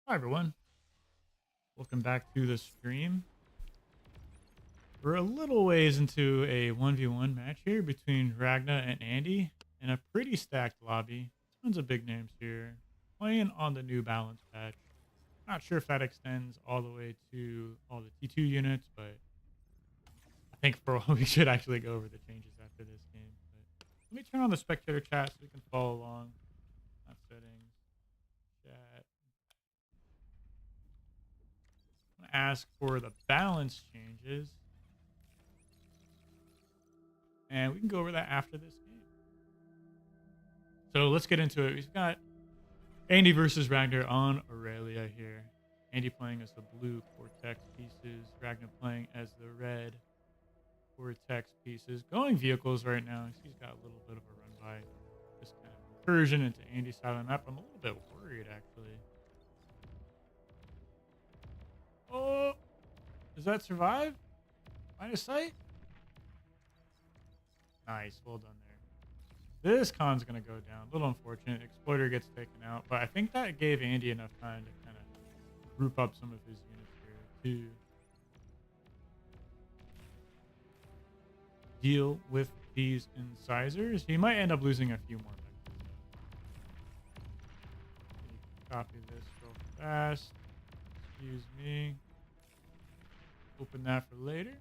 Hi everyone, welcome back to the stream. We're a little ways into a 1v1 match here between Ragna and Andy in a pretty stacked lobby. Tons of big names here, playing on the new balance patch. Not sure if that extends all the way to all the T2 units, but I think for all we should actually go over the changes after this game. But let me turn on the spectator chat so we can follow along. Not settings, chat. I'm gonna ask for the balance changes. And we can go over that after this game. So let's get into it. We've got Andy versus Ragnar on Aurelia here. Andy playing as the blue Cortex pieces. Ragnar playing as the red Cortex pieces. Going vehicles right now. He's got a little bit of a run by. This kind of incursion into Andy's side of the map. I'm a little bit worried, actually. Oh, does that survive? Line of sight? Nice. Well done there. This con's going to go down. A little unfortunate. Exploiter gets taken out. But I think that gave Andy enough time to kind of group up some of his units here to deal with these incisors. He might end up losing a few more vectors. Copy this real fast. Excuse me. Open that for later.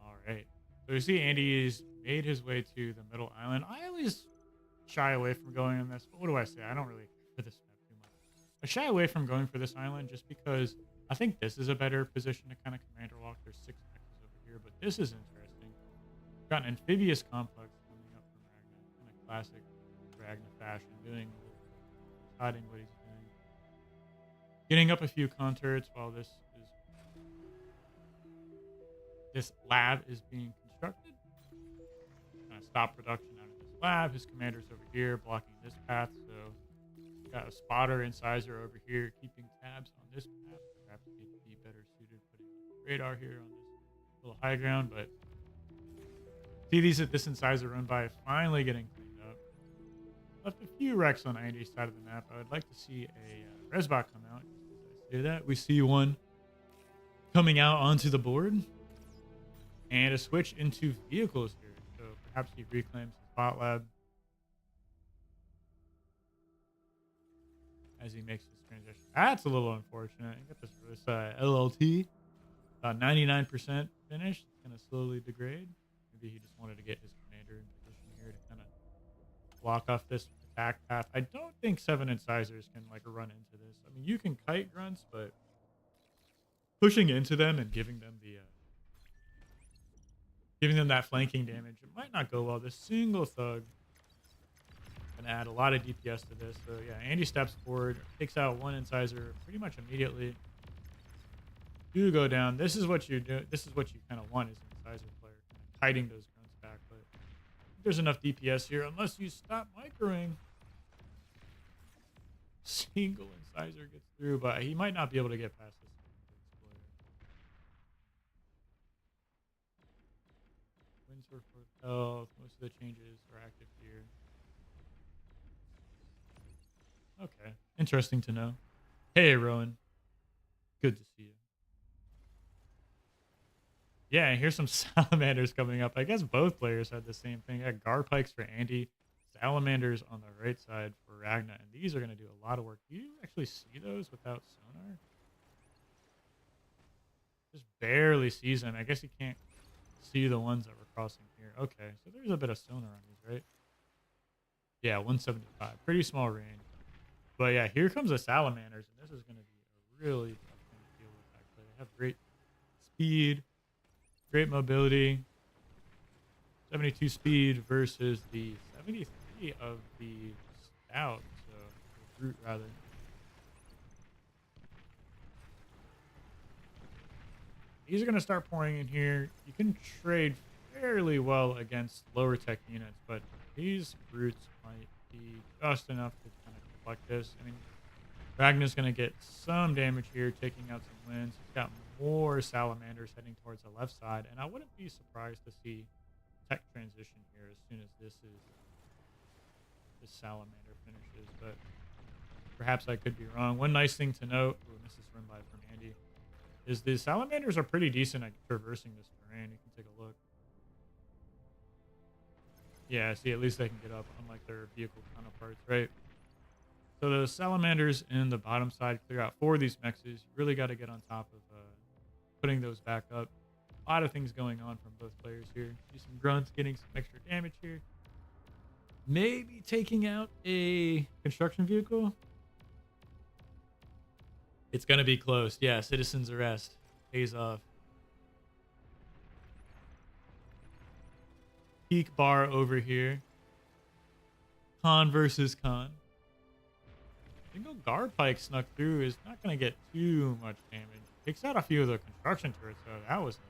All right. So you see Andy's made his way to the middle island. I always shy away from going on this. But what do I say? I don't really care for this map too much. I shy away from going for this island just because I think this is a better position to kind of commander walk. There's 6 axes over here, but this is interesting. Got an amphibious complex coming up from Ragnar in a classic Ragnar fashion, hiding what he's doing. Getting up a few conturrets while this lab is being constructed. Kind of stop production out of this lab. His commander's over here blocking this path, so got a spotter incisor over here keeping tabs on this path. Perhaps he'd be better suited putting radar here on this little high ground, but see this incisor run by finally getting cleaned up. Left a few wrecks on Andy's side of the map. I would like to see a Resbot come out. As I say that, we see one coming out onto the board. And a switch into vehicles here. So perhaps he reclaims his bot lab as he makes this transition. That's a little unfortunate. You got this LLT, about 99% finished. It's going to slowly degrade. Maybe he just wanted to get his commander in position here to kind of block off this attack path. I don't think 7 incisors can like run into this. I mean, you can kite grunts, but pushing into them and giving them that flanking damage, it might not go well. This single thug can add a lot of DPS to this. So yeah, Andy steps forward, takes out one incisor pretty much immediately. You go down. This is what you do. This is what you kind of want as an incisor player, kind of kiting those grunts back. But there's enough DPS here, unless you stop microing. Single incisor gets through, but he might not be able to get past this. Windsor for health. Most of the changes are active here. Okay. Interesting to know. Hey, Rowan. Good to see you. Yeah, and here's some salamanders coming up. I guess both players had the same thing. Garpikes for Andy. Salamanders on the right side for Ragna. And these are going to do a lot of work. Do you actually see those without sonar? Just barely sees them. I guess you can't see the ones that were crossing here. Okay, so there's a bit of sonar on these, right? Yeah, 175. Pretty small range. But yeah, here comes the salamanders, and this is going to be a really tough thing to deal with, actually. They have great speed, great mobility. 72 speed versus the 73 of the stout, so the brute rather. These are going to start pouring in here. You can trade fairly well against lower tech units, but these brutes might be just enough to kind of deflect this. I mean, Ragnar's going to get some damage here, taking out some wins. He's got more salamanders heading towards the left side, and I wouldn't be surprised to see tech transition here as soon as this salamander finishes, but perhaps I could be wrong. One nice thing to note, ooh, this is run by from Andy, is the salamanders are pretty decent at traversing this terrain. You can take a look. Yeah, see, at least they can get up, unlike their vehicle counterparts, right? So the salamanders in the bottom side clear out 4 of these mexes. You really got to get on top of putting those back up. A lot of things going on from both players here. See some grunts getting some extra damage here. Maybe taking out a construction vehicle. It's going to be close. Yeah, citizen's arrest pays off. Peak bar over here. Con versus con. Single guard pike snuck through is not going to get too much damage. Takes out a few of the construction turrets, so that was nice.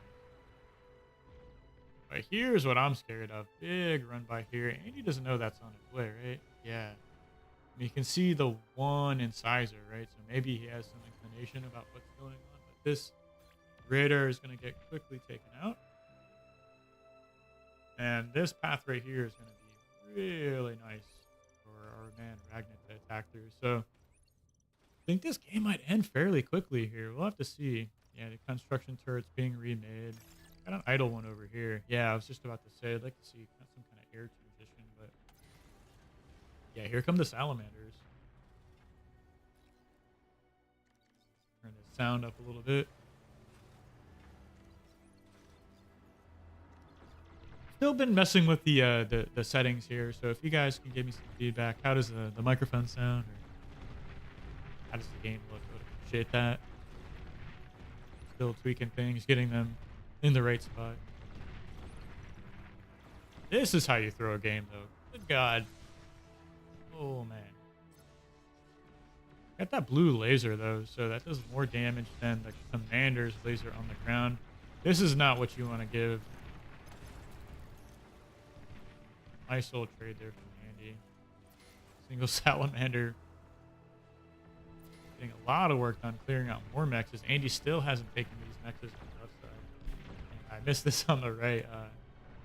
But here's what I'm scared of. Big run by here. Andy doesn't know that's on his way, right? Yeah. I mean, you can see the 1 incisor, right? So maybe he has some inclination about what's going on. But this radar is going to get quickly taken out. And this path right here is going to be really nice for our man Ragnar to attack through. So I think this game might end fairly quickly here. We'll have to see. Yeah, the construction turret's being remade. Got an idle one over here. Yeah, I was just about to say, I'd like to see some kind of air transition, but yeah, here come the salamanders. Turn the sound up a little bit. Still been messing with the settings here, so if you guys can give me some feedback, how does the microphone sound, or how does the game look? I would appreciate that. Still tweaking things, getting them in the right spot. This is how you throw a game, though. Good God. Oh, man. Got that blue laser, though, so that does more damage than the commander's laser on the ground. This is not what you want to give. Nice little trade there from Andy. Single salamander. Getting a lot of work done clearing out more mexes. Andy still hasn't taken these mexes on the left side. I missed this on the right.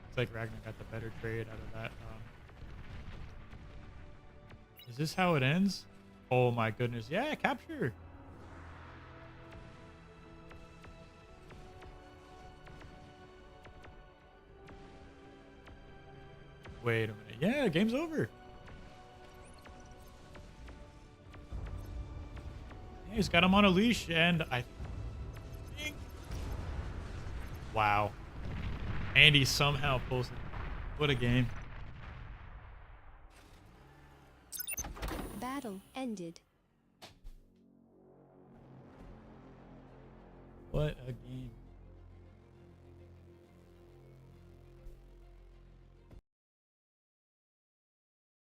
It's like Ragnar got the better trade out of that. Is this how it ends? Oh my goodness. Yeah, capture. Wait a minute. Yeah, game's over. Yeah, he's got him on a leash, and I think... Wow. Andy somehow pulls it. What a game. Battle ended. What a game.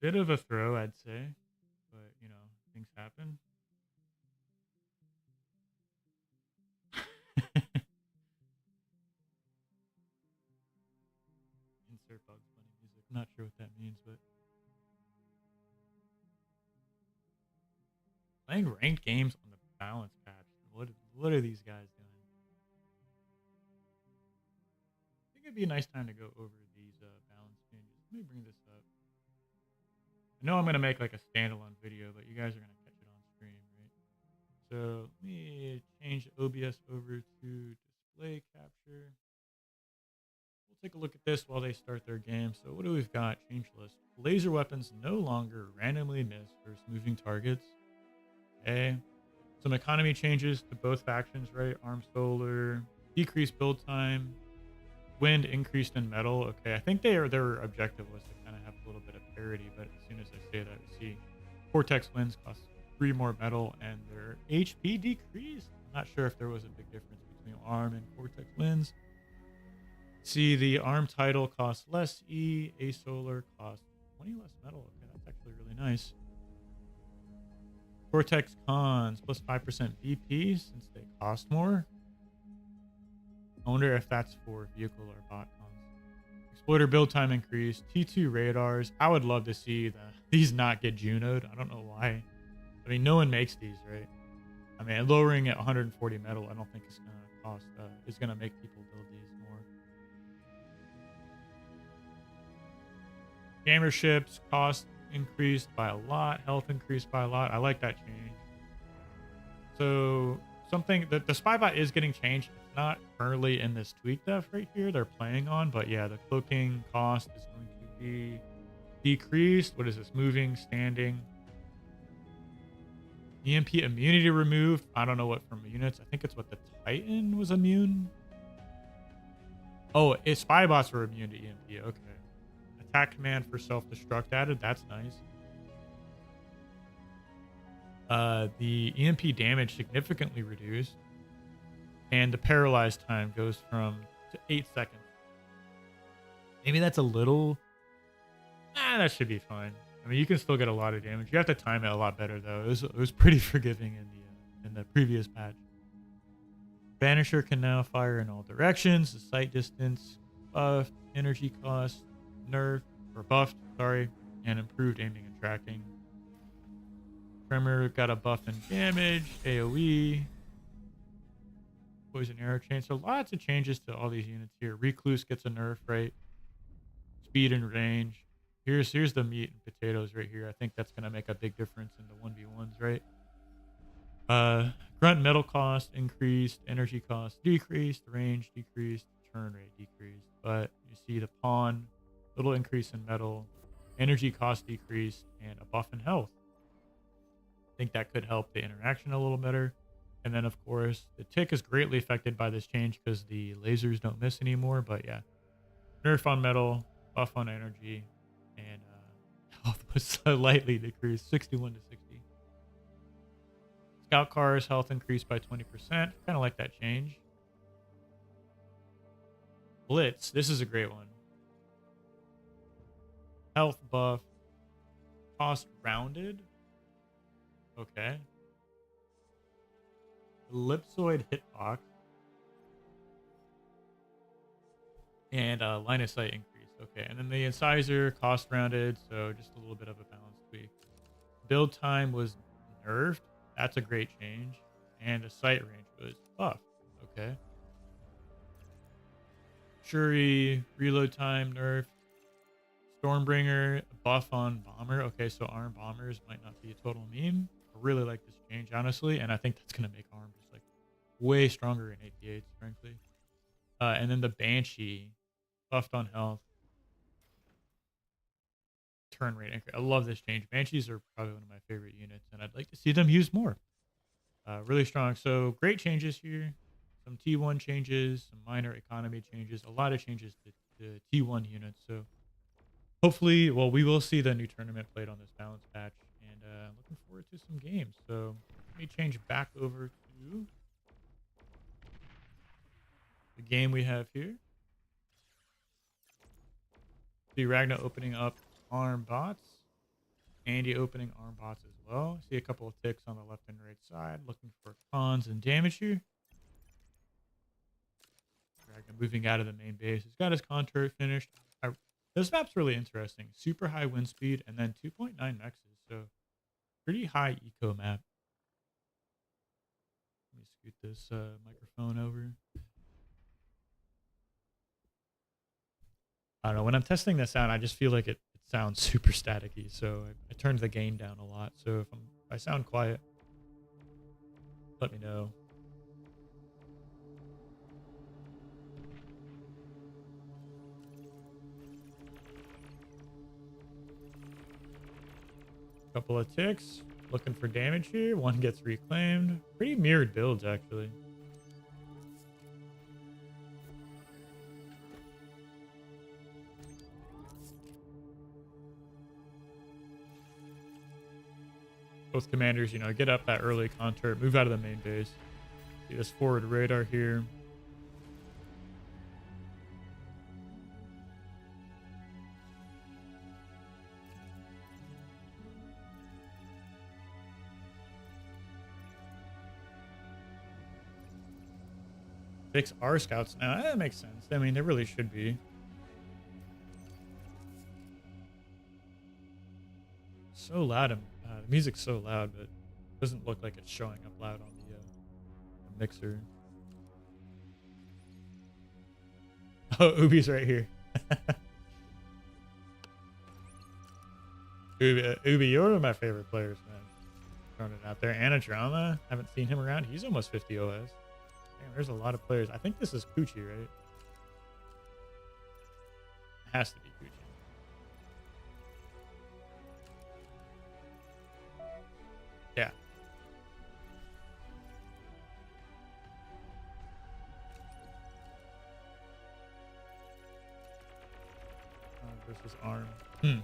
Bit of a throw, I'd say. But, you know, things happen. Insert Bugs Bunny music. Not sure what that means, but... Playing ranked games on the balance patch. What are these guys doing? I think it'd be a nice time to go over these balance changes. Let me bring this up. I know I'm going to make like a standalone video, but you guys are going to catch it on stream, right? So let me change OBS over to display capture. We'll take a look at this while they start their game. So what do we've got? Change list. Laser weapons no longer randomly miss versus moving targets. Okay. Some economy changes to both factions, right? Arm solar, decreased build time, wind increased in metal. Okay, I think their objective was to kind of have a little bit of parity, but as soon as I say that, we see Cortex winds cost 3 more metal and their HP decreased. I'm not sure if there was a big difference between ARM and Cortex winds. See, the ARM title costs less E, A solar costs 20 less metal. Okay, that's actually really nice. Cortex cons plus 5% BP since they cost more. I wonder if that's for vehicle or bot cons. Exploiter build time increase. T2 radars. I would love to see these not get Juno'd. I don't know why. I mean, no one makes these, right? I mean, lowering at 140 metal, I don't think it's gonna cost. It's gonna make people build these more. Jammer ships cost increased by a lot, health increased by a lot. I like that change. So something that the spy bot is getting changed. It's not currently in this tweak def right here they're playing on, but yeah, the cloaking cost is going to be decreased. What is this? Moving, standing. EMP immunity removed. I don't know what from units. I think it's what the Titan was immune. Oh, spy bots were immune to EMP. Okay. Attack command for self-destruct added. That's nice. The EMP damage significantly reduced. And the paralyzed time goes from to 8 seconds. Maybe that's a little... that should be fine. I mean, you can still get a lot of damage. You have to time it a lot better, though. It was pretty forgiving in the previous patch. Banisher can now fire in all directions. The sight distance buffed, energy cost nerfed or buffed, sorry, and improved aiming and tracking. Tremor got a buff in damage, AoE, poison arrow chain. So lots of changes to all these units here. Recluse gets a nerf, right? Speed and range. Here's the meat and potatoes right here. I think that's gonna make a big difference in the 1v1s, right? Grunt metal cost increased, energy cost decreased, range decreased, turn rate decreased. But you see the pawn, little increase in metal, energy cost decreased, and a buff in health. I think that could help the interaction a little better. And then, of course, the tick is greatly affected by this change because the lasers don't miss anymore. But yeah, nerf on metal, buff on energy, and health was slightly decreased, 61 to 60. Scout cars health increased by 20%. Kind of like that change. Blitz, this is a great one. Health buff, cost rounded. Okay. Ellipsoid hitbox. And line of sight increase. Okay, and then the incisor cost rounded, so just a little bit of a balance tweak. Build time was nerfed. That's a great change. And the sight range was buffed. Okay. Shuri, reload time nerfed. Stormbringer, buff on bomber. Okay, so arm bombers might not be a total meme. I really like this change, honestly, and I think that's going to make arm just like way stronger in AP8s, frankly. And then the Banshee, buffed on health. Turn rate increase. I love this change. Banshees are probably one of my favorite units, and I'd like to see them used more. Really strong. So great changes here. Some T1 changes, some minor economy changes, a lot of changes to T1 units. So hopefully, well, we will see the new tournament played on this balance patch, and looking forward to some games. So let me change back over to the game we have here. See Ragna opening up arm bots. Andy opening arm bots as well. See a couple of ticks on the left and right side. Looking for cons and damage here. Ragna moving out of the main base. He's got his contour finished. This map's really interesting. Super high wind speed and then 2.9 mexes. So pretty high eco map. Let me scoot this microphone over. I don't know. When I'm testing this out, I just feel like it sounds super staticky. So I turned the gain down a lot. So if I sound quiet, let me know. Couple of ticks. Looking for damage here. One gets reclaimed. Pretty mirrored builds, actually. Both commanders, get up that early contour, move out of the main base. See this forward radar here. Six R scouts now. That makes sense. I mean, there really should be. So loud. The music's so loud, but it doesn't look like it's showing up loud on the mixer. Oh, Ubi's right here. Ubi, you're one of my favorite players, man. Throwing it out there. Anadrama, haven't seen him around. He's almost 50 OS. Damn, there's a lot of players. I think this is Coochie, right? It has to be Coochie. Yeah. Versus Arm. Man,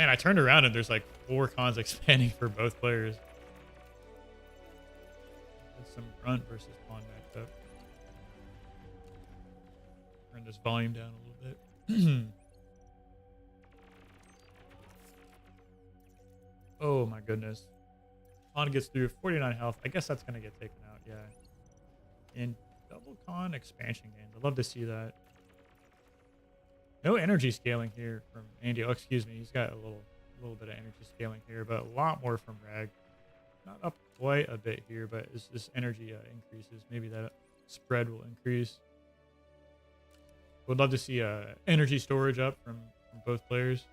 I turned around and there's like 4 cons expanding for both players. That's some grunt versus pawn matchup. Turn this volume down a little bit. Oh my goodness. Pawn gets through 49 health. I guess that's going to get taken out, yeah. And double con expansion games. I'd love to see that. No energy scaling here from Andy. Oh, excuse me. He's got a little bit of energy scaling here, but a lot more from Rag. Not up quite a bit here, but as this energy increases, maybe that spread will increase. Would love to see energy storage up from both players.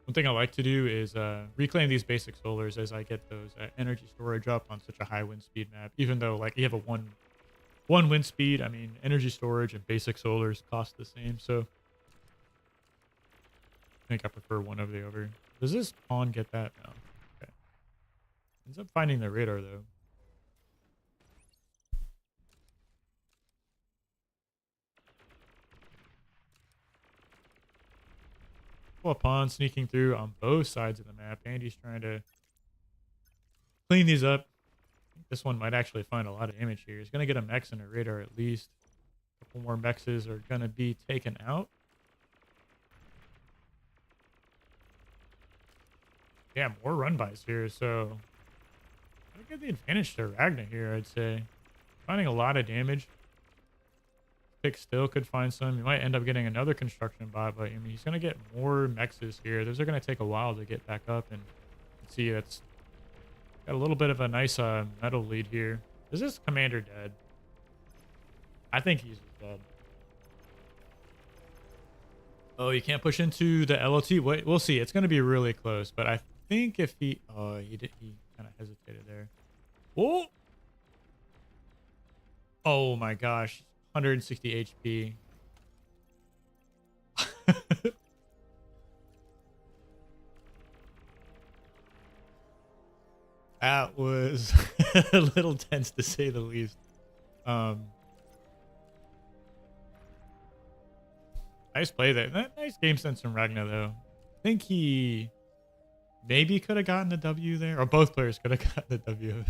One thing I like to do is reclaim these basic solars as I get those energy storage up on such a high wind speed map. Even though like you have a one wind speed, I mean energy storage and basic solars cost the same. So I think I prefer one over the other. Does this pawn get that? No. Okay. Ends up finding the radar though. Well, pawn sneaking through on both sides of the map. Andy's trying to clean these up. I think this one might actually find a lot of damage here. He's going to get a mech and a radar at least. A couple more mexes are going to be taken out. Yeah, more run-bys here, so I give the advantage to Ragnar here, I'd say. Finding a lot of damage. Pick still could find some. You might end up getting another construction bot, but I mean, he's going to get more mexes here. Those are going to take a while to get back up, and see that's got a little bit of a nice metal lead here. Is this commander dead? I think he's dead. Oh, you can't push into the LLT. Wait, we'll see. It's going to be really close, but I think if he... Oh, he kind of hesitated there. Whoa! Oh my gosh. 160 HP. That was a little tense to say the least. Nice play there. Nice game sense from Ragnar though. I think he maybe could have gotten the W there, or both players could have gotten the W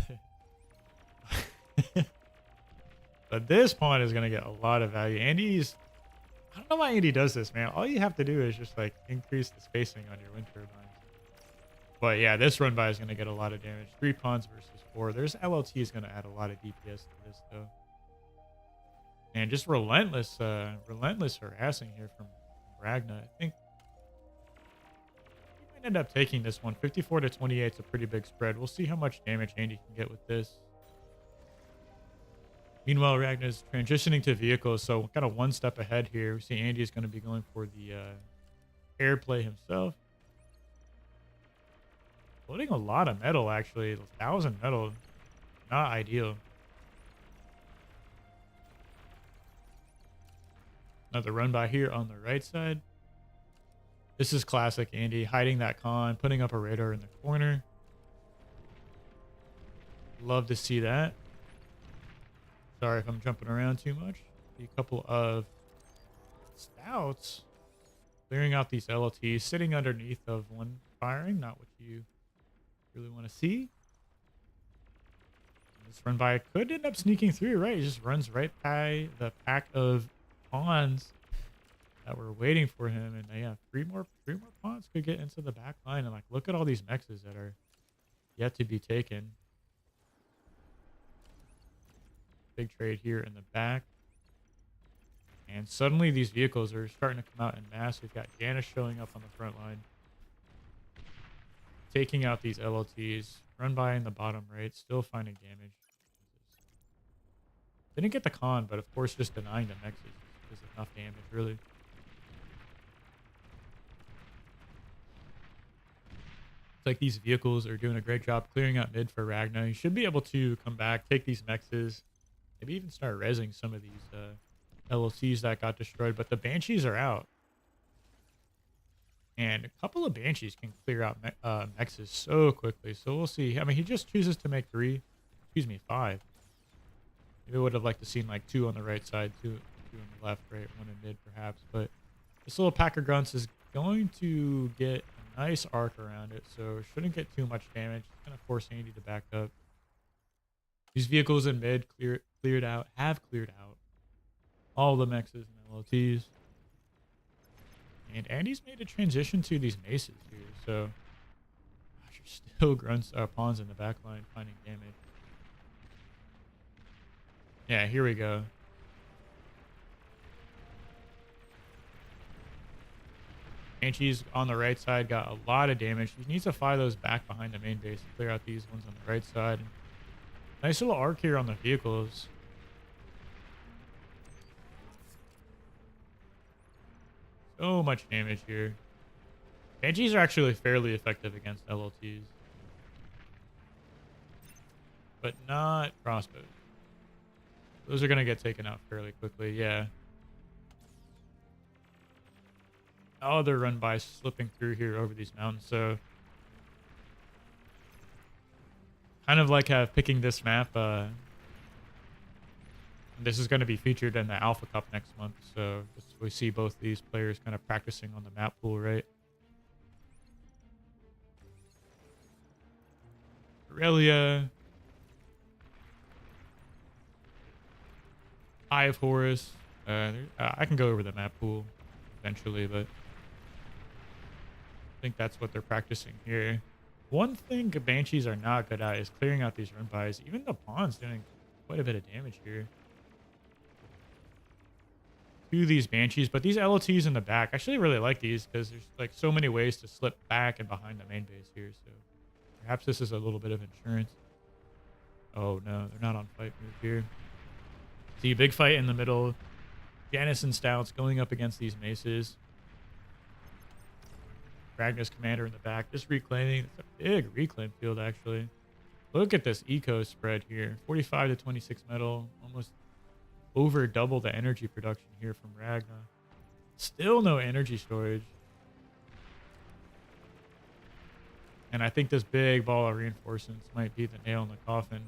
there. But this pawn is going to get a lot of value. Andy's... I don't know why Andy does this, man. All you have to do is just, like, increase the spacing on your wind turbines. But, yeah, this run by is going to get a lot of damage. 3 pawns versus 4. There's LLT is going to add a lot of DPS to this, though. And just relentless harassing here from Ragnar. I think he might end up taking this one. 54 to 28 is a pretty big spread. We'll see how much damage Andy can get with this. Meanwhile, Ragnar's transitioning to vehicles, so kind of one step ahead here. We see Andy is going to be going for the airplay himself. Loading a lot of metal, actually. 1,000 metal. Not ideal. Another run by here on the right side. This is classic Andy. Hiding that con, putting up a radar in the corner. Love to see that. Sorry if I'm jumping around too much. A couple of stouts. Clearing out these LLTs. Sitting underneath of one firing. Not what you really want to see. This run by could end up sneaking through, right? He just runs right by the pack of pawns that were waiting for him. And yeah, three more pawns could get into the back line. And like, look at all these mexes that are yet to be taken. Big trade here in the back. And suddenly these vehicles are starting to come out in mass. We've got Janice showing up on the front line. Taking out these LLTs. Run by in the bottom right. Still finding damage. Didn't get the con, but of course just denying the mexes is enough damage, really. It's like these vehicles are doing a great job clearing out mid for Ragna. You should be able to come back, take these mexes, maybe even start rezzing some of these LLCs that got destroyed. But the Banshees are out. And a couple of Banshees can clear out mexes so quickly. So we'll see. I mean, he just chooses to make 3. Excuse me, 5. Maybe I would have liked to seen like 2 on the right side, 2 on the left, right, 1 in mid perhaps. But this little pack of grunts is going to get a nice arc around it, so shouldn't get too much damage. It's going to force Andy to back up. These vehicles in mid have cleared out all the mexes and LLTs. And Andy's made a transition to these maces here, so gosh, there's still grunts, pawns in the back line finding damage. Yeah, here we go. Banshees on the right side got a lot of damage. He needs to fly those back behind the main base to clear out these ones on the right side. Nice little arc here on the vehicles. So much damage here. Banshees are actually fairly effective against LLTs. But not crossbows. Those are going to get taken out fairly quickly, yeah. Oh, they're run by slipping through here over these mountains, so kind of like picking this map. This is going to be featured in the Alpha Cup next month, so we see both these players kind of practicing on the map pool, right? Aurelia, Eye of Horus. I can go over the map pool eventually, but I think that's what they're practicing here. One thing Banshees are not good at is clearing out these run-bys. Even the pawn's doing quite a bit of damage here to these Banshees, but these LLTs in the back, I actually really like these because there's like so many ways to slip back and behind the main base here, so perhaps this is a little bit of insurance. Oh no, they're not on fight move here. See, big fight in the middle. Janice and Stouts going up against these maces. Ragna's commander in the back. Just reclaiming. It's a big reclaim field, actually. Look at this eco spread here. 45 to 26 metal. Almost over double the energy production here from Ragna. Still no energy storage. And I think this big ball of reinforcements might be the nail in the coffin.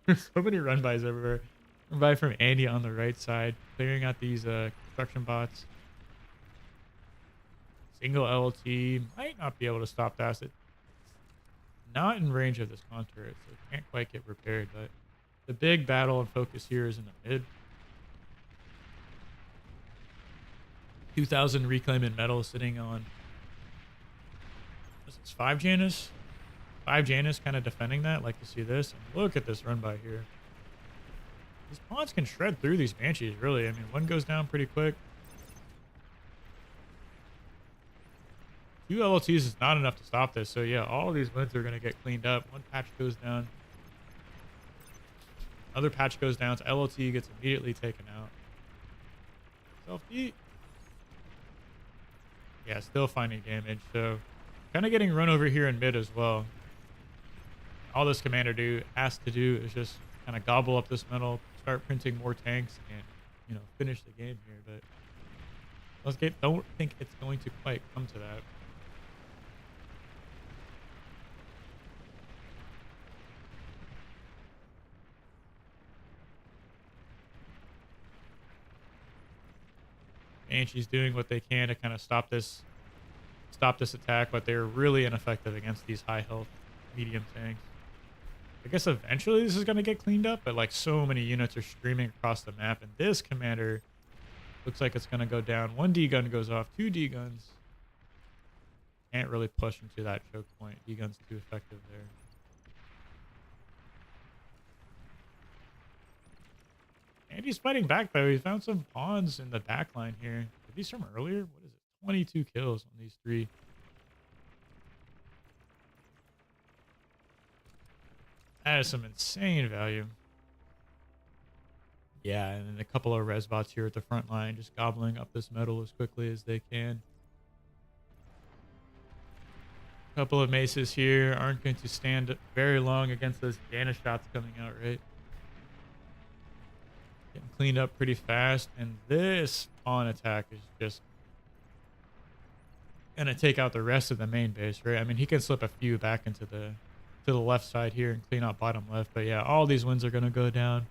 There's so many run-bys everywhere. Run-by from Andy on the right side, clearing out these construction bots. Single LT might not be able to stop that. It's not in range of this con turret, so it can't quite get repaired. But the big battle and focus here is in the mid. 2,000 reclaim in metal sitting on. Is this 5 Janus? 5 Janus kind of defending that. Like to see this. And look at this run by here. These pawns can shred through these Banshees, really. I mean, one goes down pretty quick. 2 LLTs is not enough to stop this. So, yeah, all of these wins are going to get cleaned up. One patch goes down. Another patch goes down. So LLT gets immediately taken out. Self-beat. Yeah, still finding damage. So, kind of getting run over here in mid as well. All this commander has to do is just kind of gobble up this metal, start printing more tanks, and finish the game here. But don't think it's going to quite come to that. Banshee's doing what they can to kind of stop this attack, but they're really ineffective against these high health medium tanks. I guess eventually this is going to get cleaned up, but like so many units are streaming across the map, and this commander looks like it's going to go down. 1 D gun goes off, 2 D guns. Can't really push into that choke point. D gun's too effective there. And he's fighting back though. He found some pawns in the back line here. Are these from earlier? What is it? 22 kills on these 3. That is some insane value. Yeah, and then a couple of res bots here at the front line just gobbling up this metal as quickly as they can. Couple of maces here aren't going to stand very long against those Dana shots coming out, right? Getting cleaned up pretty fast, and this pawn attack is just gonna take out the rest of the main base, right? I mean, he can slip a few back into the left side here and clean out bottom left, but yeah, all these wins are gonna go down.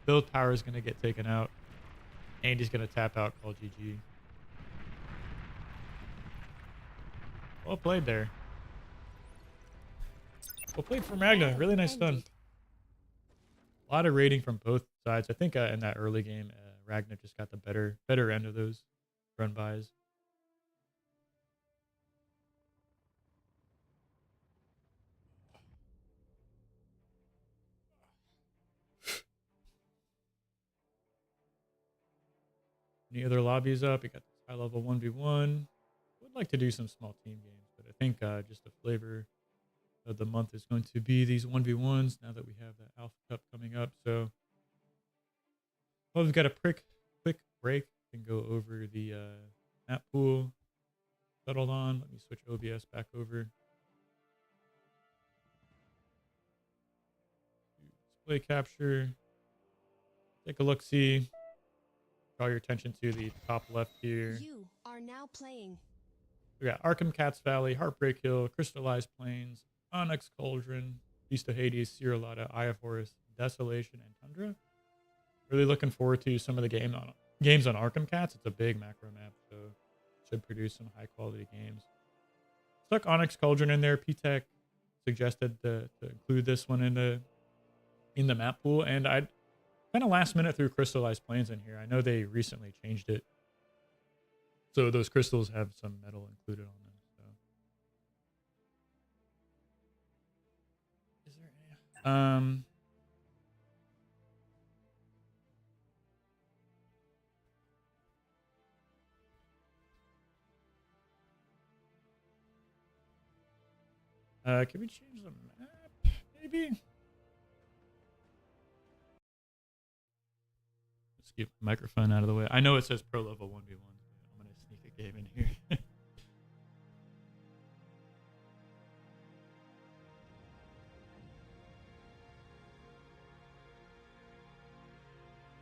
Build power is gonna get taken out, and he's gonna tap out, call GG. Well played there. Well played for Magna. Really nice stun. A lot of rating from both sides. I think in that early game, Ragnar just got the better end of those run bys. Any other lobbies up? We got this high level 1v1. Would like to do some small team games, but I think just the flavor of the month is going to be these 1v1s now that we have that Alpha Cup coming up. So, well, we've got a quick break and go over the map pool. Settled on. Let me switch OBS back over. Display capture. Take a look, see. Draw your attention to the top left here. You are now playing. We got Arkham Cats Valley, Heartbreak Hill, Crystallized Plains, Onyx Cauldron, Beast of Hades, Sierra Lada, Eye of Horus, Desolation, and Tundra. Really looking forward to some of the games on Arkham Cats. It's a big macro map, so should produce some high quality games. Stuck Onyx Cauldron in there. P-Tech suggested to include this one in the map pool, and I kind of last minute threw Crystallized Plains in here. I know they recently changed it, so those crystals have some metal included on them. So, is there any? Can we change the map? Maybe. Let's get my microphone out of the way. I know it says pro level 1v1. I'm gonna sneak a game in here.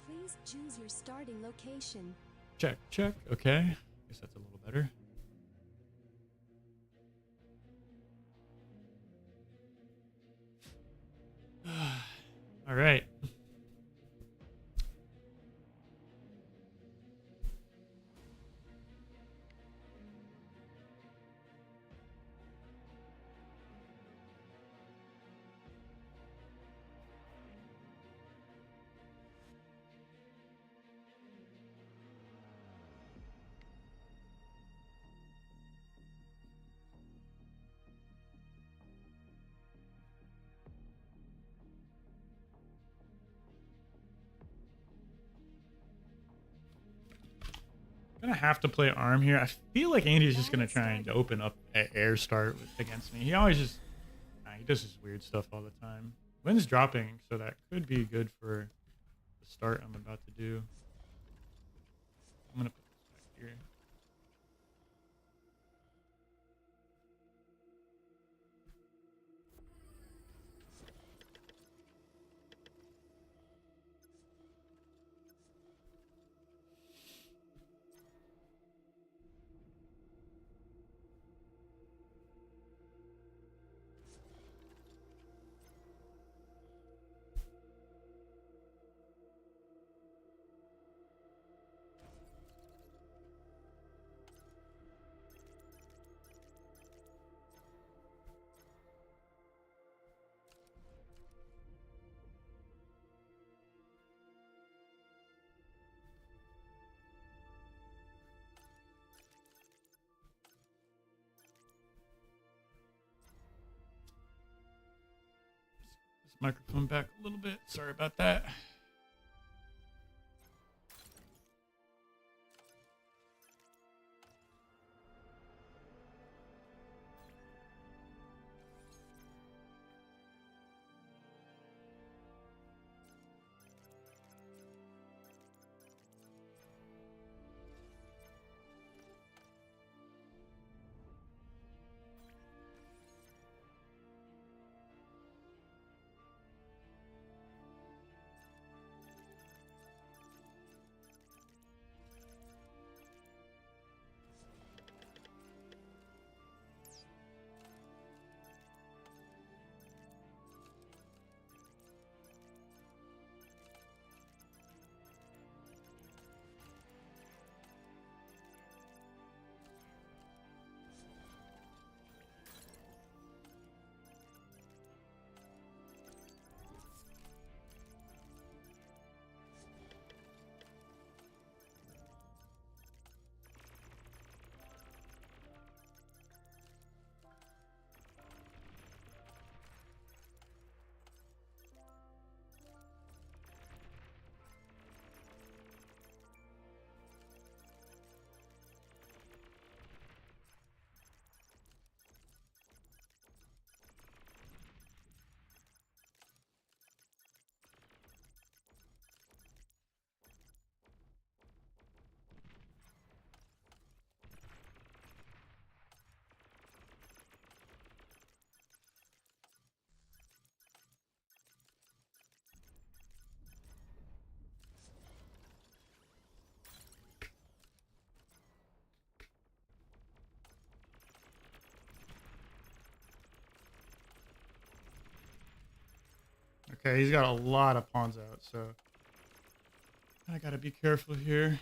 Please choose your starting location. Check. Okay. Guess that's a little better. All right. Gonna have to play arm here. I feel like Andy's just gonna try and open up an air start against me. He always just he does this weird stuff all the time. Wind's dropping, so that could be good for the start I'm about to do. I'm gonna put this back here. Microphone back a little bit. Sorry about that. Okay, he's got a lot of pawns out, so I gotta be careful here.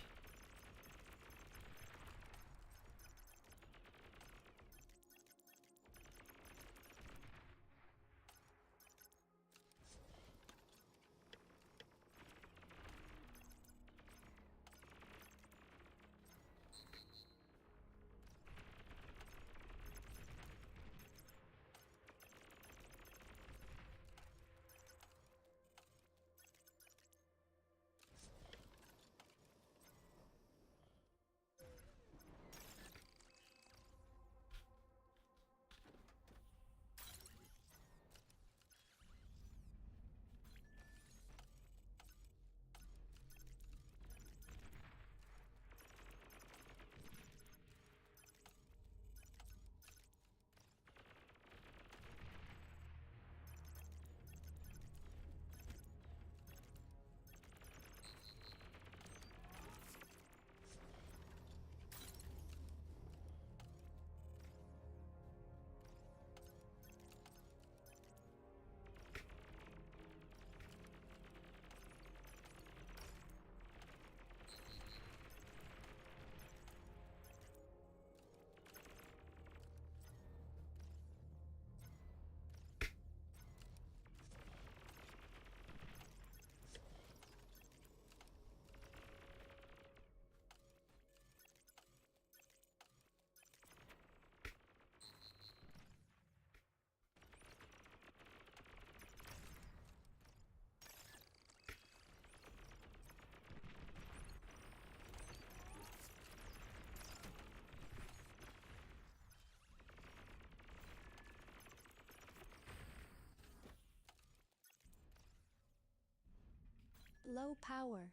Low power.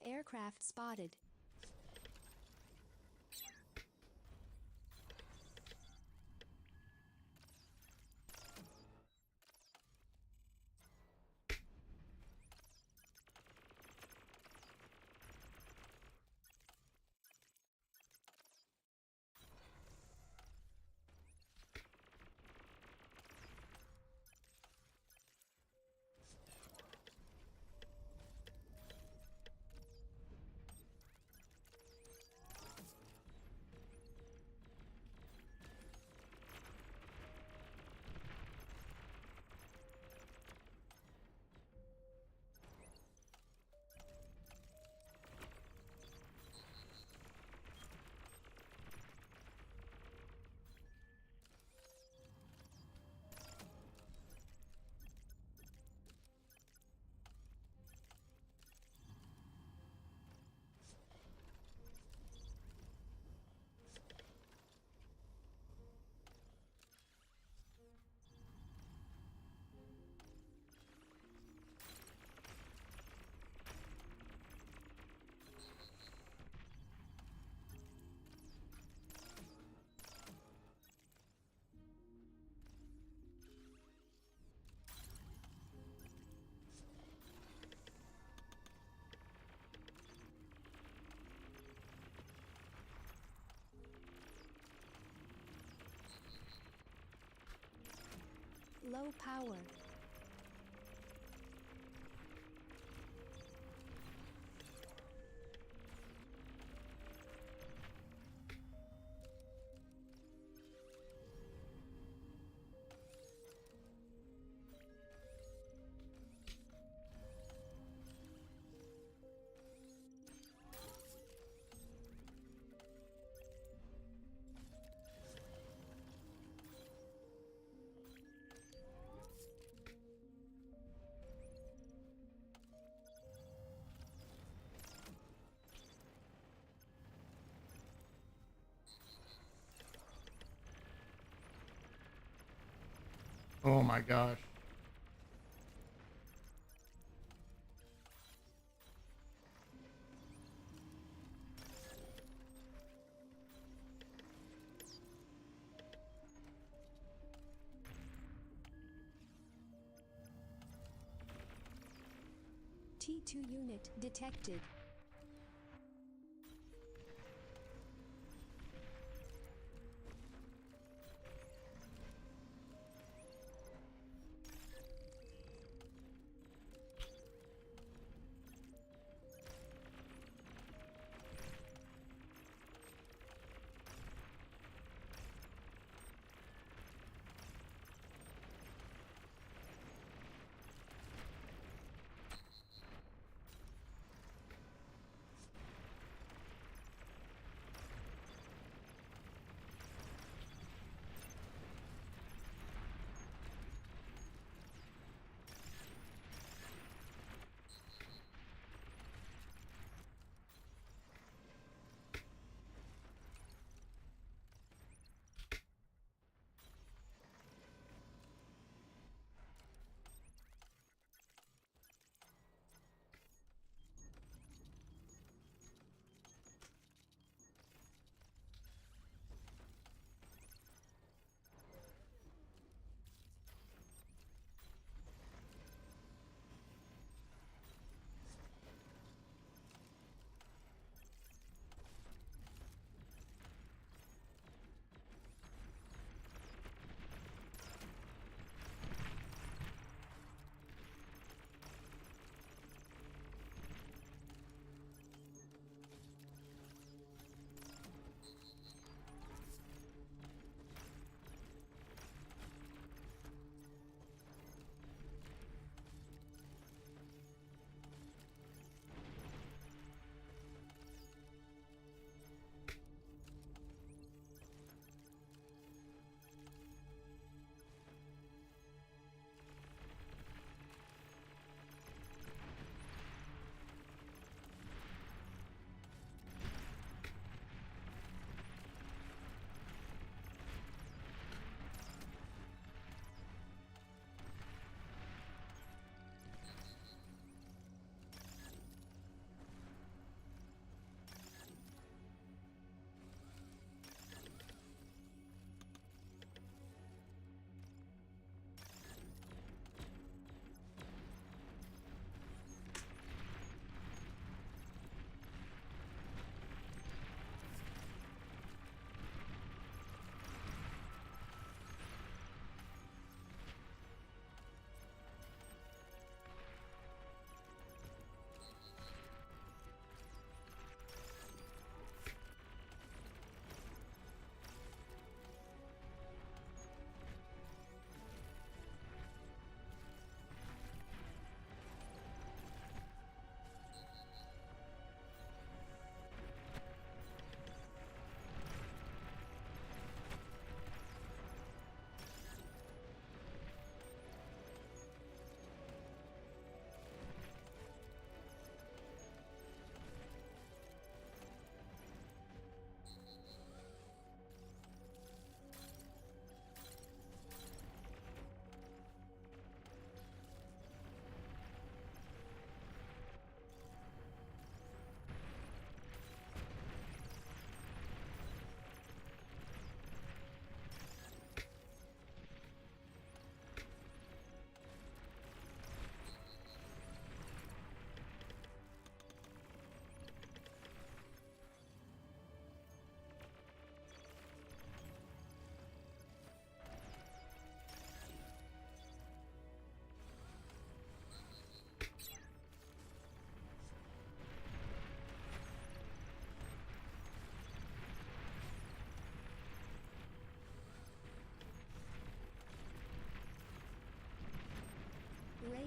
Aircraft spotted. Low power. Oh my gosh. T2 unit detected.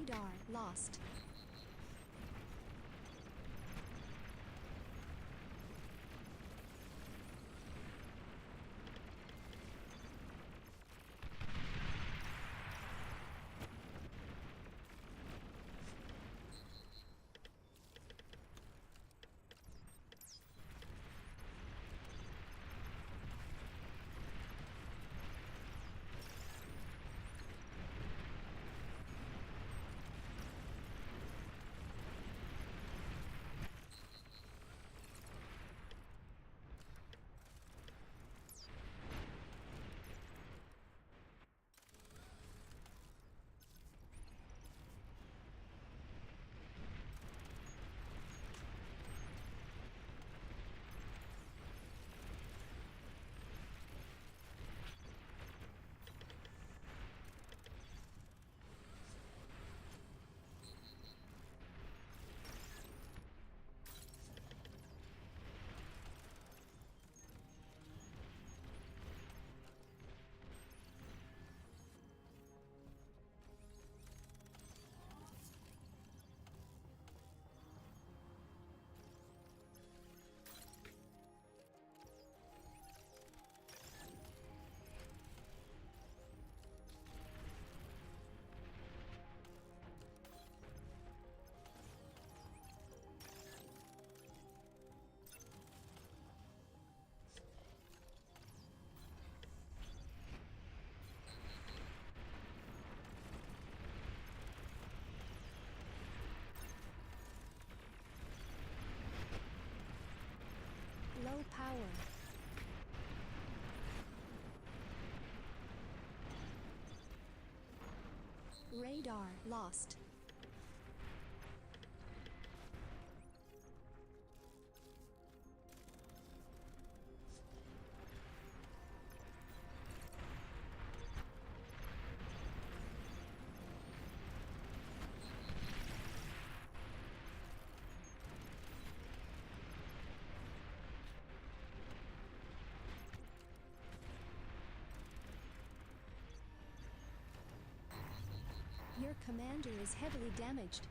Radar lost. Low power. Radar lost. Your commander is heavily damaged.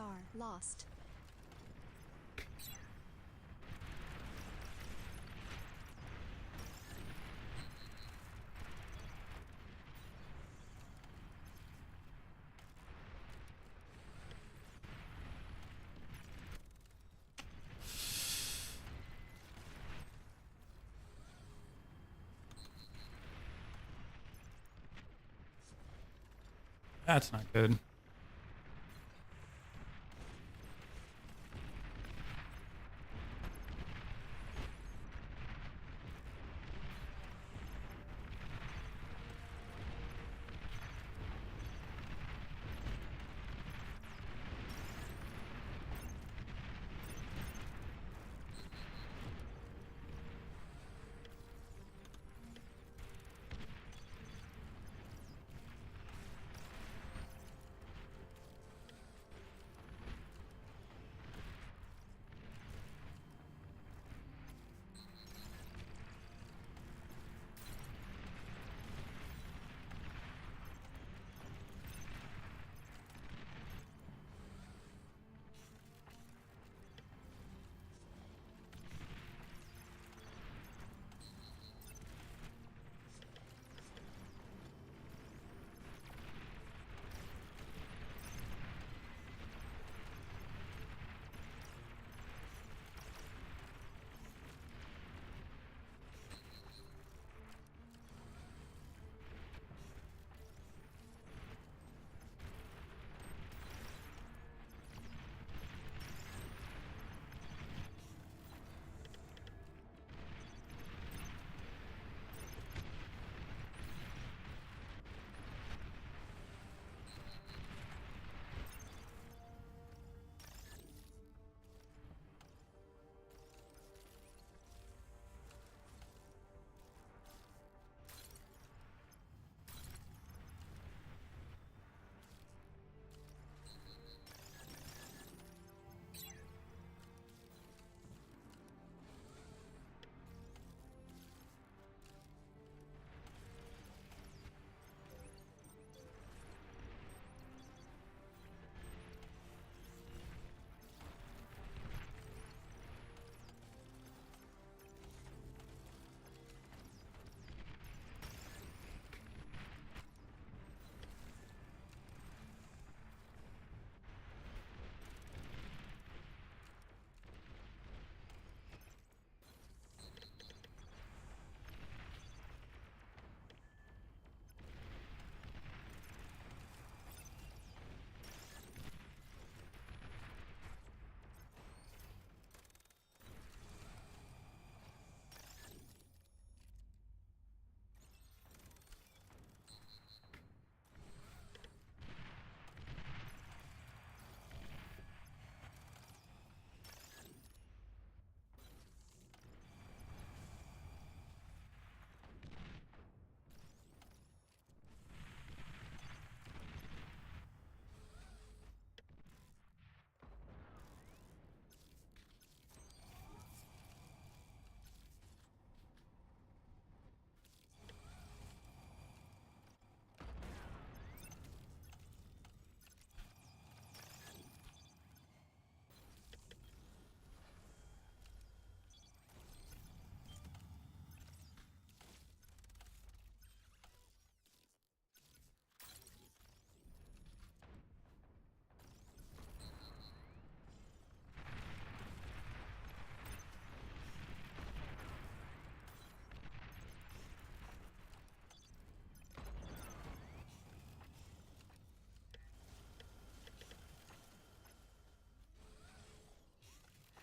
Radar lost. That's not good.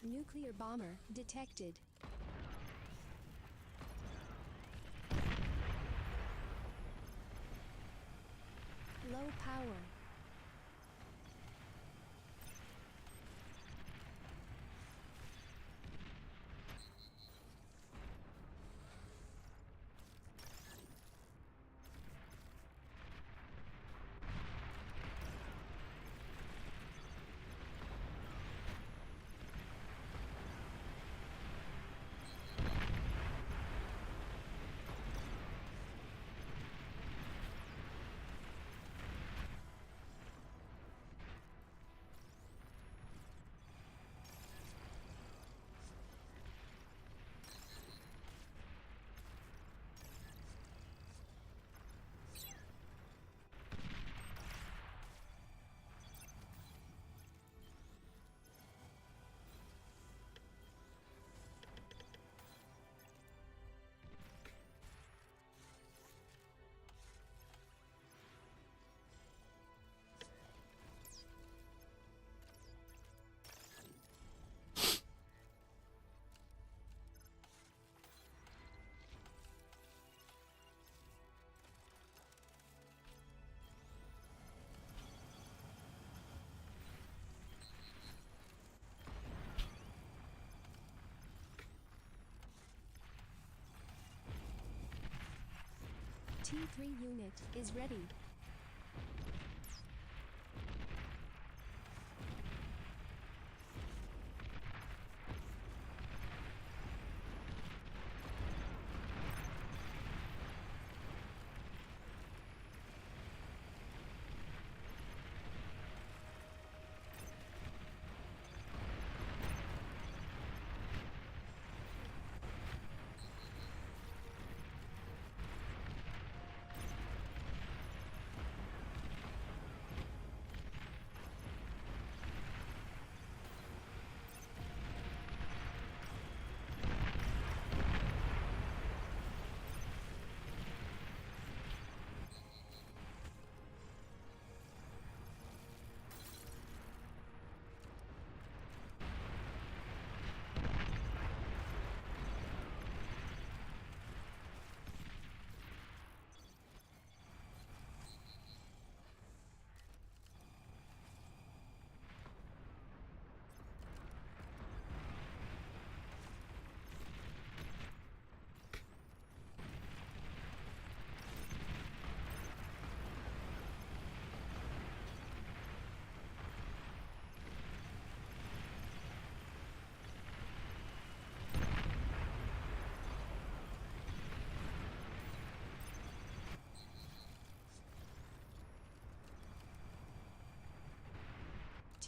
Nuclear bomber detected. Low power. T3 unit is ready.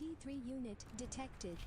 T3 unit detected.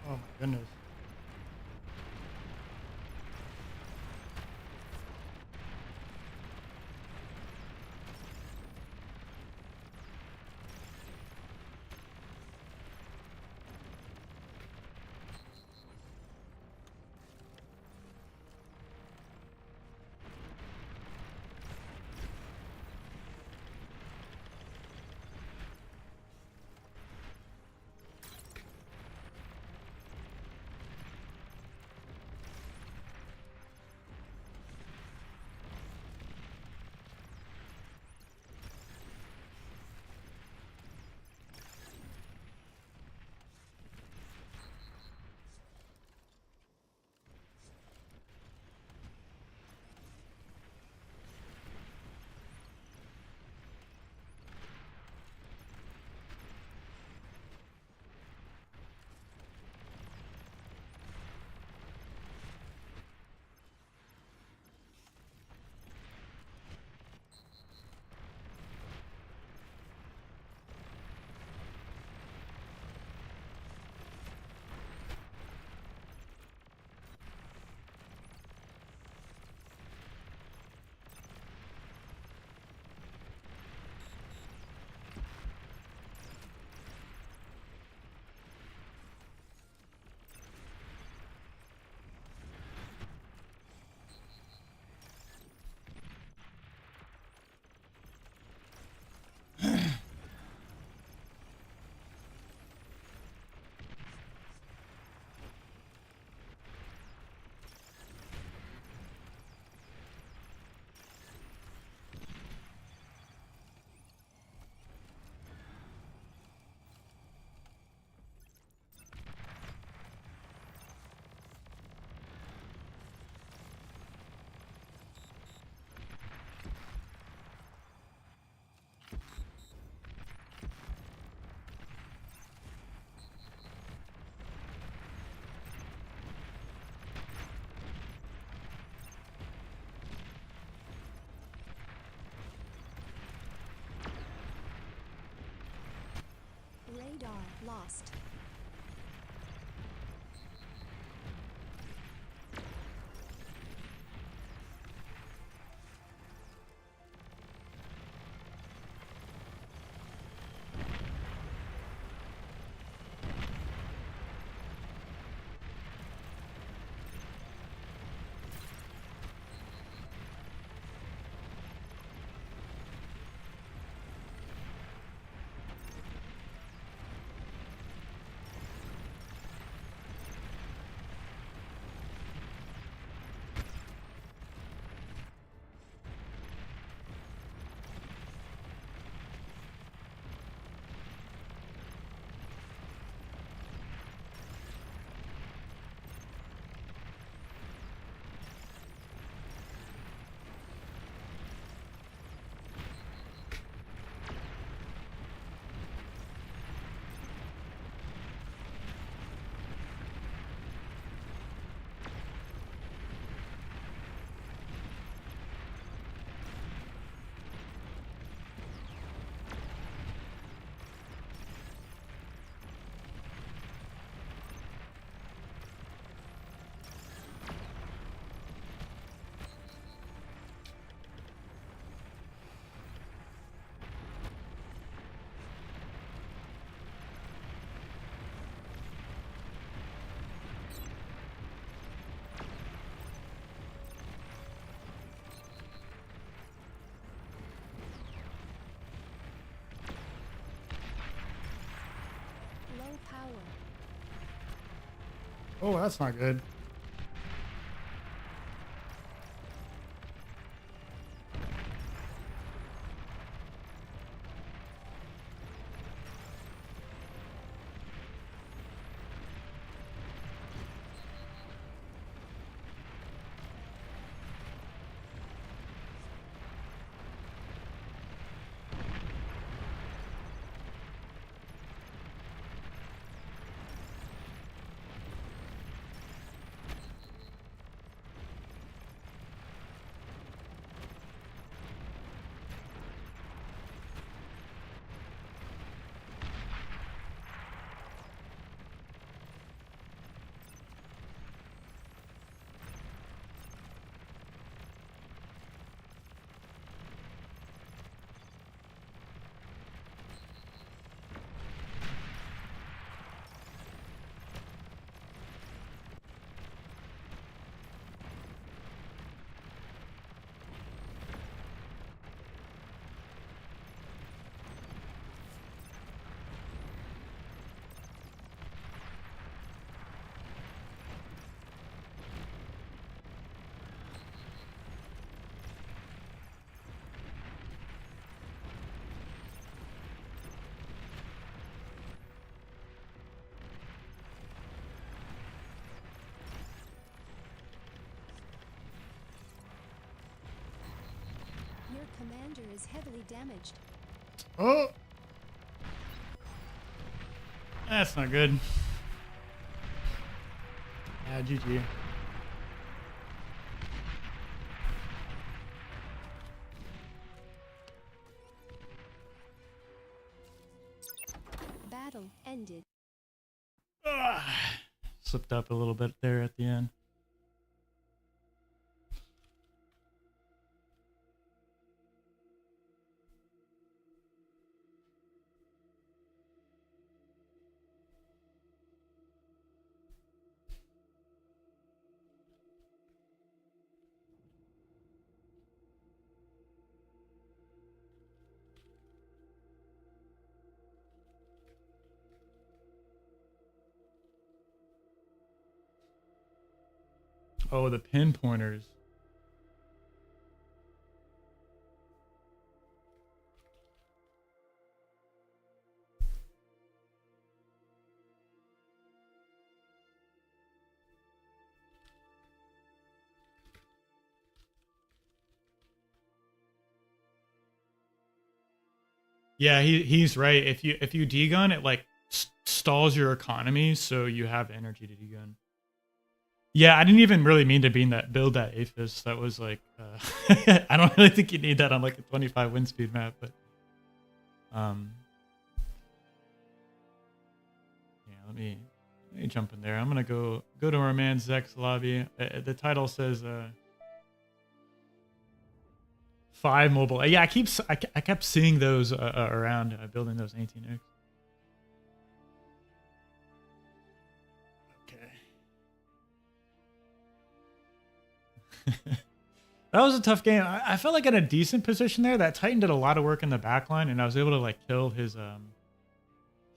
Oh my goodness. lost. Low power. Oh, that's not good. Your commander is heavily damaged. Oh, that's not good. Yeah, GG. Battle ended. Slipped up a little bit there at the end. Oh, the pinpointers. Yeah, he's right. If you degun, it like stalls your economy, so you have energy to degun. Yeah, I didn't even really mean to build that Aphis. That was like, I don't really think you need that on like a 25 wind speed map, but um, let me jump in there. I'm gonna go to our man Zek's lobby. The title says 5 mobile. Yeah, I kept seeing those around building those 18X. Okay. That was a tough game. I felt like in a decent position there. That Titan did a lot of work in the backline, and I was able to like kill his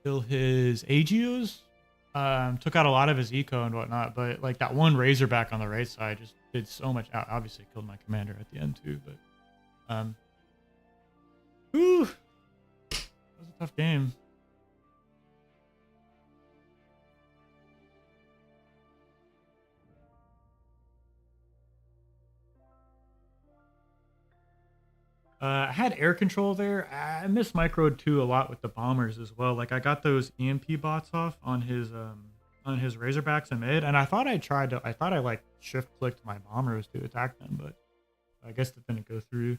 Agios. Took out a lot of his eco and whatnot, but like that one Razorback on the right side just did so much. Obviously killed my commander at the end too, but whew, that was a tough game. I had air control there. I missed microed too a lot with the bombers as well. Like I got those EMP bots off on his Razorbacks in mid, and I thought I like shift clicked my bombers to attack them, but I guess that didn't go through.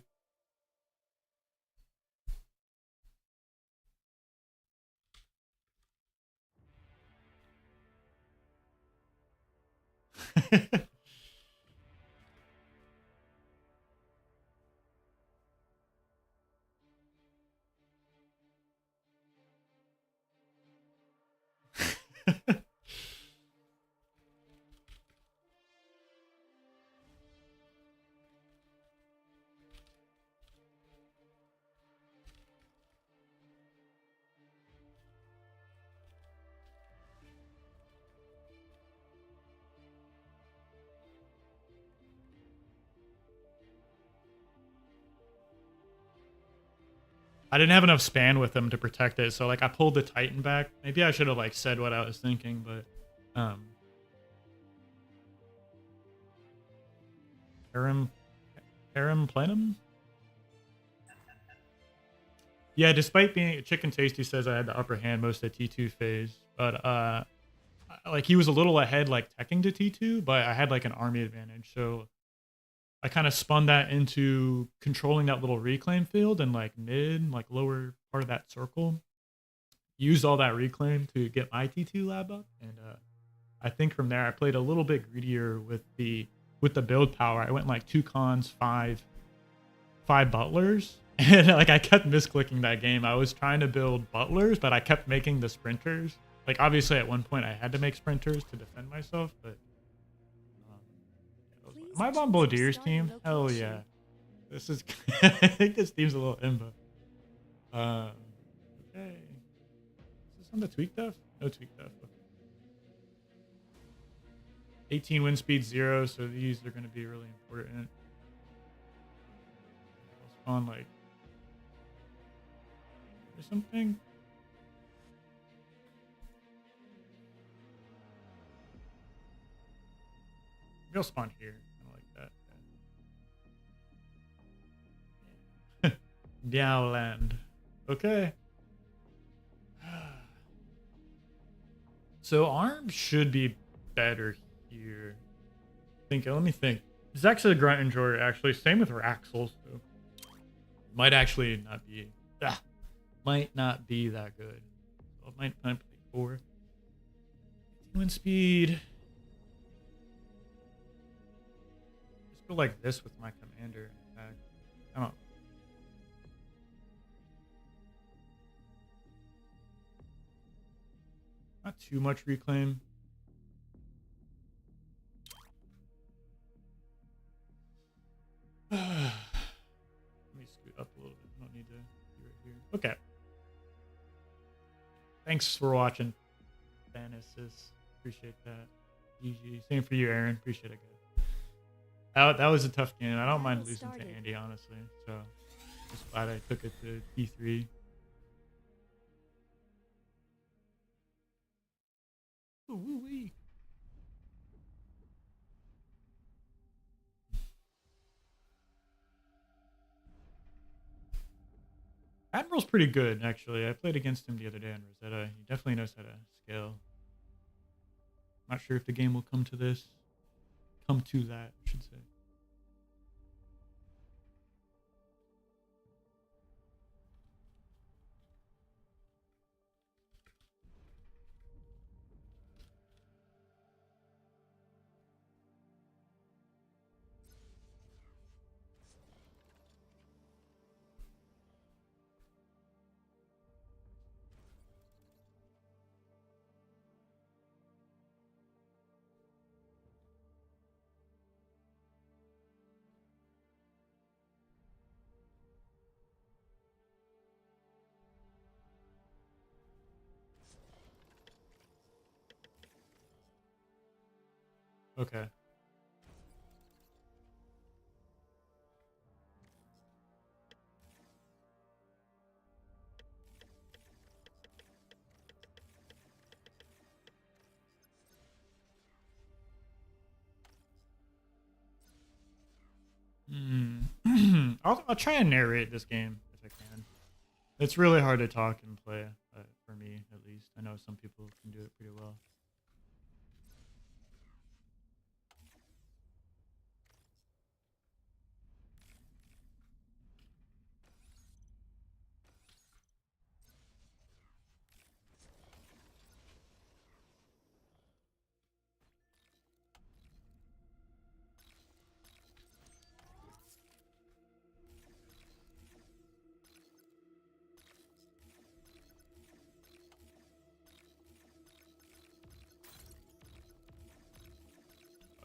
I didn't have enough span with them to protect it, so like I pulled the Titan back. Maybe I should have like said what I was thinking, but Aram Plenum? Yeah, despite being Chicken Tasty says I had the upper hand most of the T2 phase, but like he was a little ahead like teching to T2, but I had like an army advantage, so I kind of spun that into controlling that little reclaim field and like mid, like lower part of that circle. Used all that reclaim to get my T2 lab up, and I think from there I played a little bit greedier with the build power. I went like 2 cons, 5 butlers, and like I kept misclicking that game. I was trying to build butlers, but I kept making the sprinters. Like obviously at one point I had to make sprinters to defend myself, but am I on Bodir's team? Hell yeah. This is I think this team's a little imba. Okay. Is this on the tweak def? No tweak def. Okay. 18 wind speed 0, so these are going to be really important. I'll spawn like or something. Maybe I'll spawn here. I like that. Dowland. Okay. So arms should be better here. Let me think. Zek's a grunt enjoyer actually. Same with Raxels. So might actually not be. Might not be that good. So I might play 4. Wind speed. Just go like this with my commander. In fact, I don't. Not too much reclaim. Let me scoot up a little bit. I don't need to be right here. Okay. Thanks for watching, Thanasis. Appreciate that. GG. Same for you, Aaron. Appreciate it, guys. That was a tough game. I don't mind losing to Andy, honestly. So just glad I took it to T3. Ooh-wee. Admiral's pretty good, actually. I played against him the other day on Rosetta. He definitely knows how to scale. Not sure if the game will come to this. Come to that, I should say. Okay. I'll try and narrate this game if I can. It's really hard to talk and play, for me at least. I know some people can do it pretty well.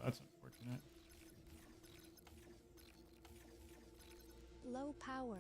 That's unfortunate. Low power.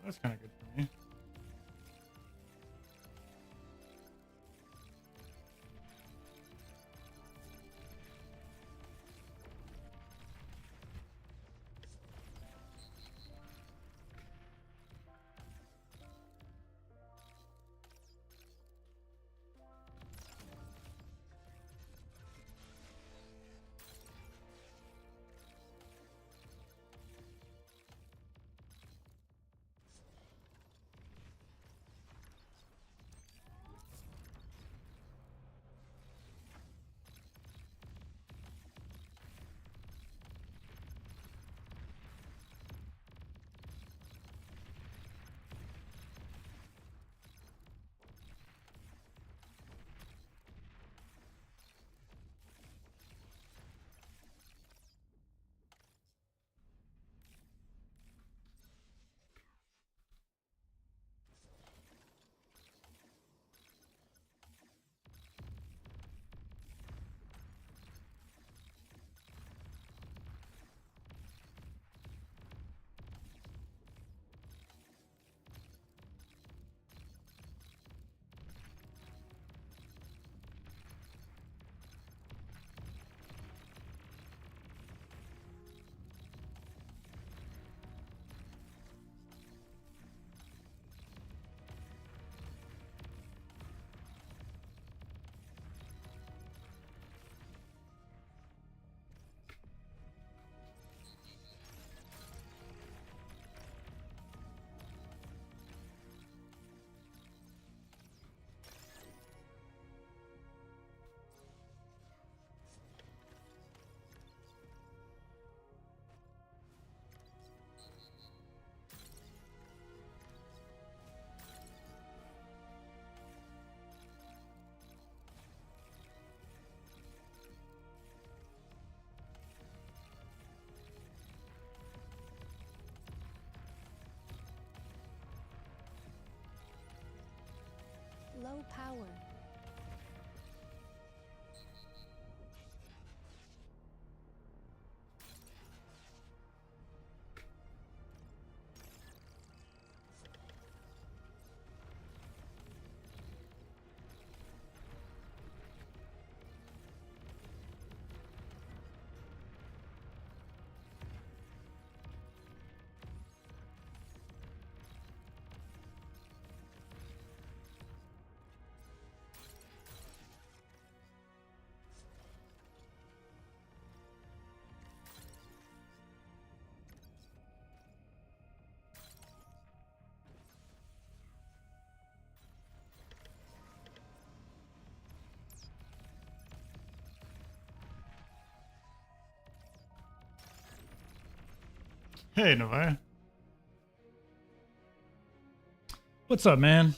That's kind of good for me. Low power. Hey, Novaya. What's up, man?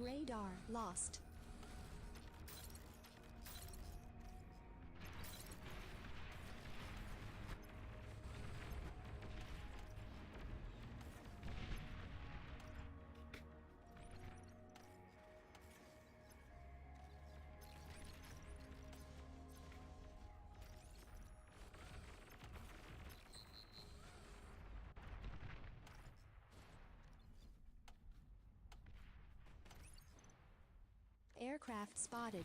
Radar lost. Aircraft spotted.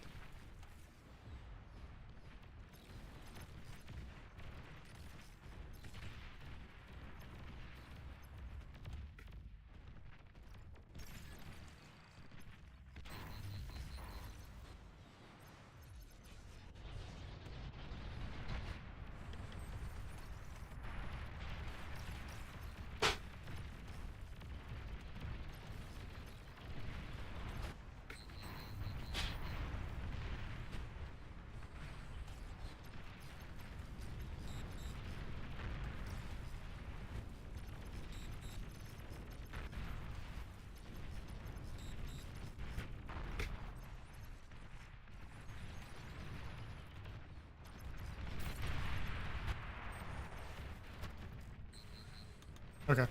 Okay.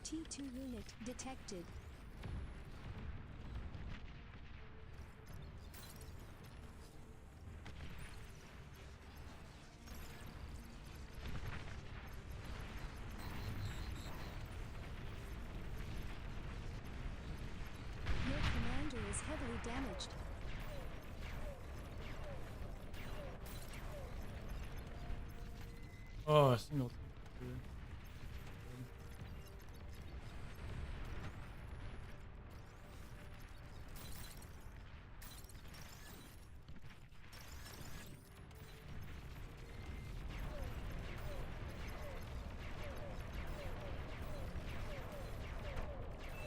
T2 unit detected. Your commander is heavily damaged. Oh, a single.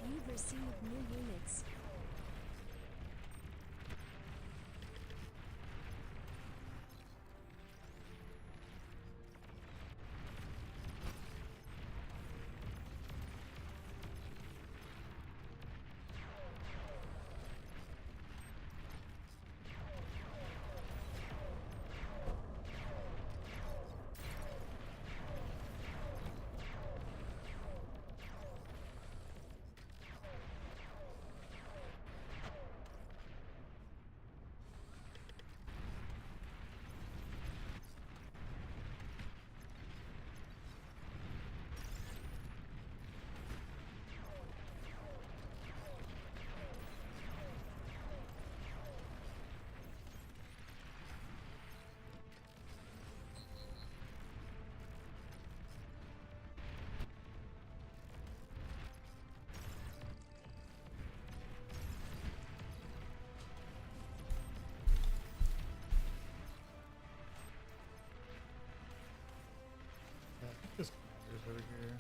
You've received new units. Yeah, I think this commander's over here.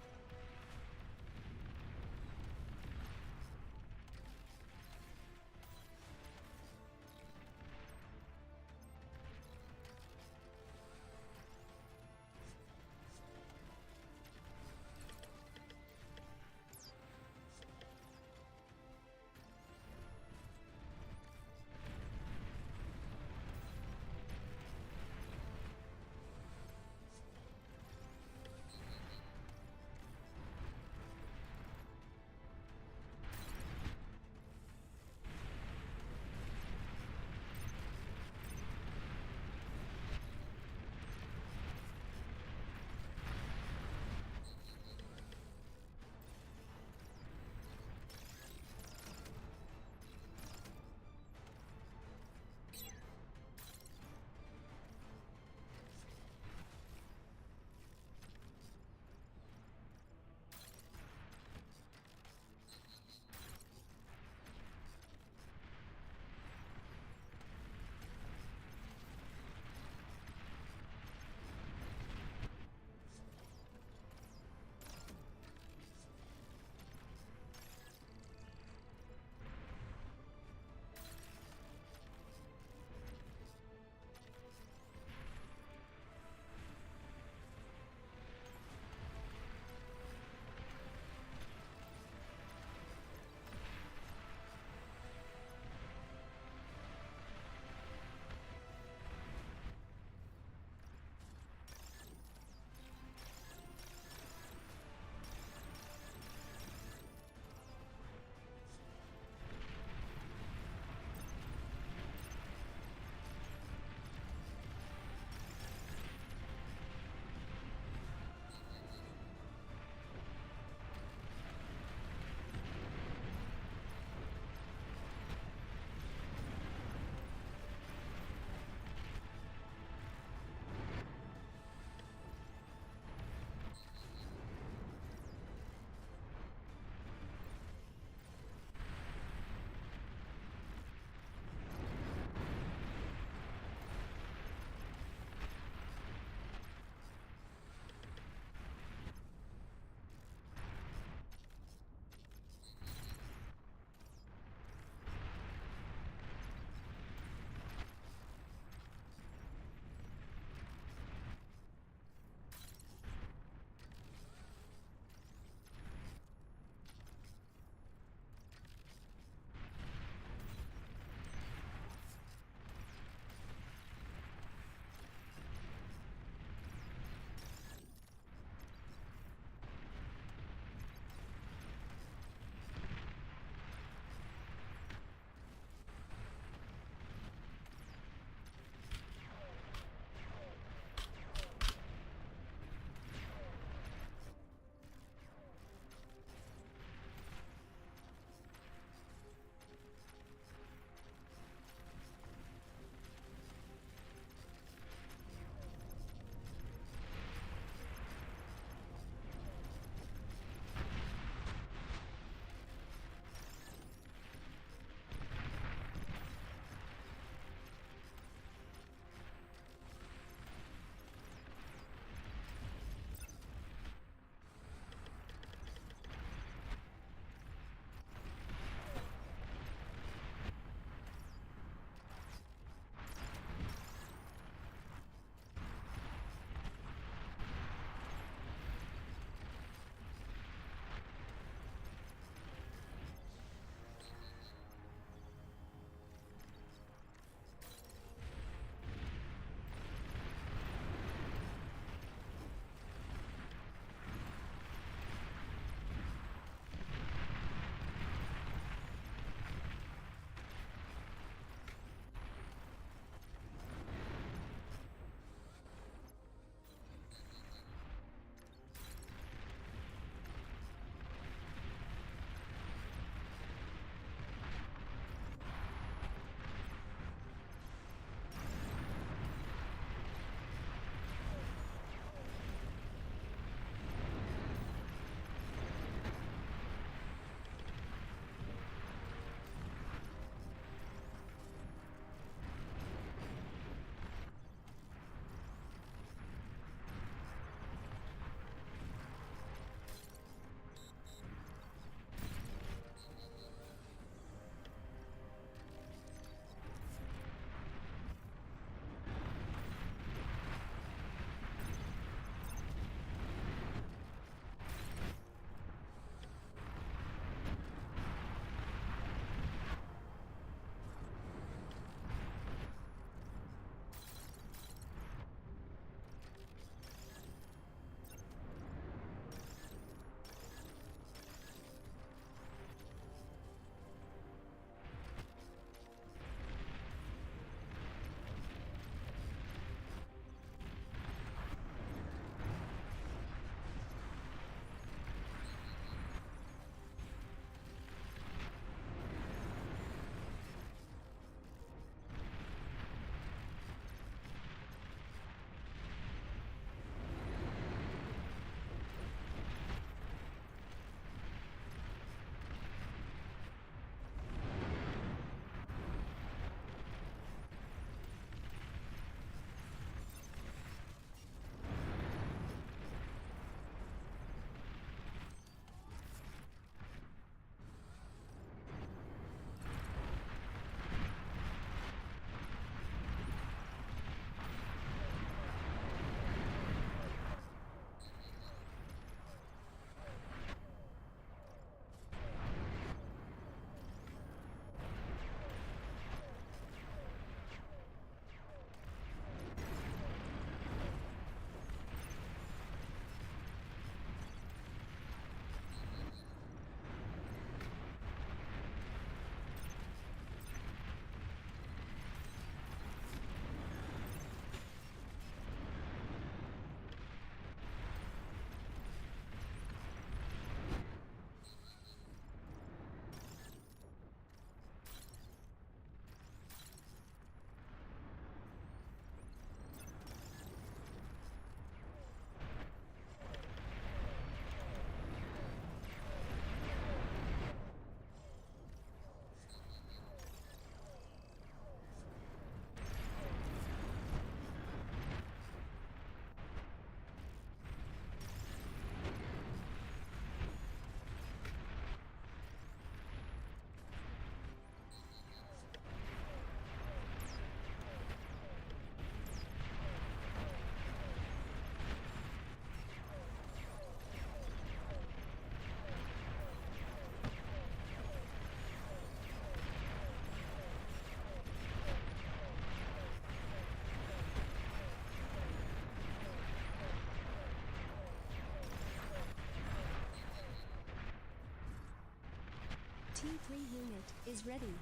T3 unit is ready.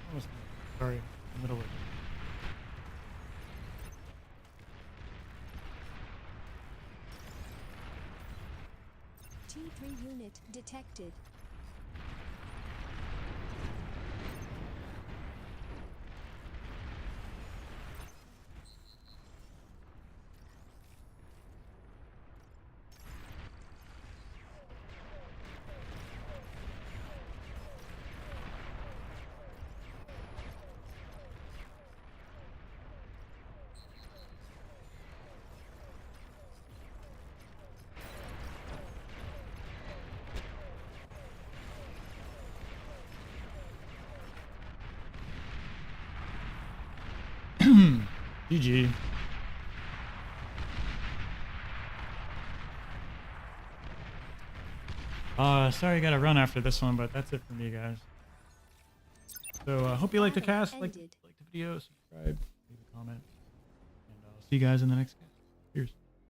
Almost. Sorry, in the middle of it. T3 unit detected. GG. Sorry I gotta run after this one, but that's it for me, guys. So, hope you liked the cast, like the video, subscribe, leave a comment, and I'll see you guys in the next cast. Cheers.